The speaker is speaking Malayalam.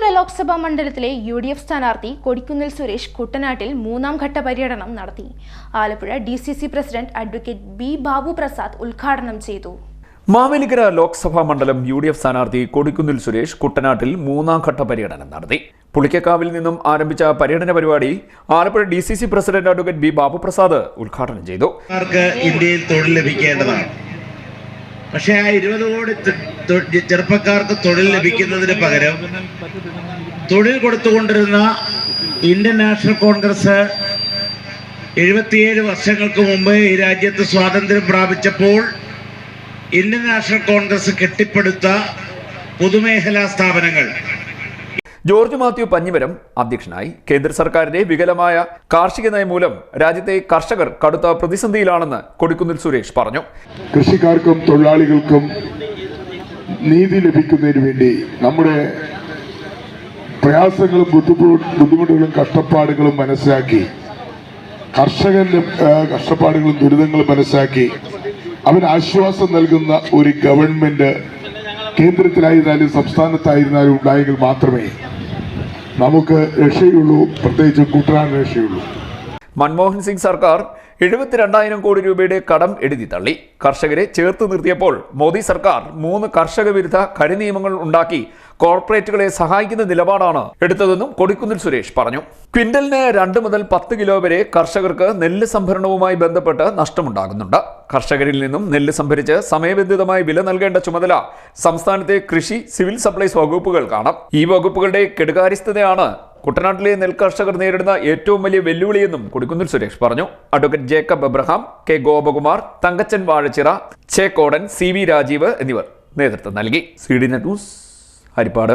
മാവേലിക്കര ലോക്സഭാ മണ്ഡലത്തിലെ UDF സ്ഥാനാർത്ഥി കൊടിക്കുന്നിൽ സുരേഷ് കുട്ടനാട്ടിൽ മൂന്നാം ഘട്ട പര്യടനം നടത്തി. Alappuzha DCC president advocate B. Babu Prasad ഉദ്ഘാടനം ചെയ്തു. മാവേലിക്കര ലോക്സഭാ മണ്ഡലം UDF സ്ഥാനാർത്ഥി കൊടിക്കുന്നിൽ സുരേഷ് കുട്ടനാട്ടിൽ മൂന്നാം ഘട്ട പര്യടനം നടത്തി. പുളിക്കക്കാവിൽ നിന്നും ആരംഭിച്ച പര്യടന പരിപാടി Alappuzha DCC president advocate B. Babu Prasad ഉദ്ഘാടനം ചെയ്തു. ഇന്ത്യയിൽ തൊഴിൽ ലഭിക്കേണ്ടതാണ്. പക്ഷേ ആ 20 കോടി ചെറുപ്പക്കാർക്ക് തൊഴിൽ ലഭിക്കുന്നതിന് പകരം തൊഴിൽ കൊടുത്തുകൊണ്ടിരുന്ന ഇന്ത്യൻ നാഷണൽ കോൺഗ്രസ് 77 വർഷങ്ങൾക്ക് മുമ്പ് ഈ രാജ്യത്ത് സ്വാതന്ത്ര്യം പ്രാപിച്ചപ്പോൾ ഇന്ത്യൻ നാഷണൽ കോൺഗ്രസ് കെട്ടിപ്പടുത്ത പൊതുമേഖലാ സ്ഥാപനങ്ങൾ ജോർജ് മാത്യു പഞ്ഞിമരം അധ്യക്ഷനായി. കേന്ദ്ര സർക്കാരിന്റെ വികലമായ കാർഷിക നയം മൂലം രാജ്യത്തെ കർഷകർ കടുത്ത പ്രതിസന്ധിയിലാണെന്ന് കൊടിക്കുന്നിൽ സുരേഷ് പറഞ്ഞു. കൃഷിക്കാർക്കും തൊഴിലാളികൾക്കും നീതി ലഭിക്കുന്നതിന് വേണ്ടി നമ്മുടെ പ്രയാസങ്ങളും ബുദ്ധിമുട്ടുകളും കഷ്ടപ്പാടുകളും മനസ്സിലാക്കി, കർഷകന്റെ കഷ്ടപ്പാടുകളും ദുരിതങ്ങളും മനസ്സിലാക്കി അവന് ആശ്വാസം നൽകുന്ന ഒരു ഗവൺമെന്റ് കേന്ദ്രത്തിലായിരുന്നാലും സംസ്ഥാനത്തായിരുന്നാലും ഉണ്ടായെങ്കിൽ മാത്രമേ നമുക്ക് രക്ഷയുള്ളൂ, പ്രത്യേകിച്ച് കുട്ടനാട് രക്ഷയുള്ളൂ. മൻമോഹൻ സിംഗ് സർക്കാർ 72,000 കോടി രൂപയുടെ കടം എഴുതി തള്ളി. കർഷകരെ ചേർത്ത് നിർത്തിയപ്പോൾ മോദി സർക്കാർ 3 കർഷക വിരുദ്ധ കരിനിയമങ്ങൾ ഉണ്ടാക്കി കോർപ്പറേറ്റുകളെ സഹായിക്കുന്ന നിലപാടാണ് എടുത്തതെന്നും കൊടിക്കുന്നിൽ സുരേഷ് പറഞ്ഞു. ക്വിന്റലിന് 2 മുതൽ 10 കിലോ വരെ കർഷകർക്ക് നെല്ല് സംഭരണവുമായി ബന്ധപ്പെട്ട് നഷ്ടമുണ്ടാകുന്നുണ്ട്. കർഷകരിൽ നിന്നും നെല്ല് സംഭരിച്ച് സമയബന്ധിതമായി വില നൽകേണ്ട ചുമതല സംസ്ഥാനത്തെ കൃഷി, സിവിൽ സപ്ലൈസ് വകുപ്പുകൾക്കാണ്. ഈ വകുപ്പുകളുടെ കെടുകാര്യസ്ഥതയാണ് കുട്ടനാട്ടിലെ നെൽകർഷകർ നേരിടുന്ന ഏറ്റവും വലിയ വെല്ലുവിളിയെന്നും കൊടിക്കുന്നിൽ സുരേഷ് പറഞ്ഞു. Advocate Jacob Abraham, K. Gopakumar, Thankachan Vazhachira, Chekkodan, CV Rajeev എന്നിവർ നേതൃത്വം നൽകി. CD net news, Harippad.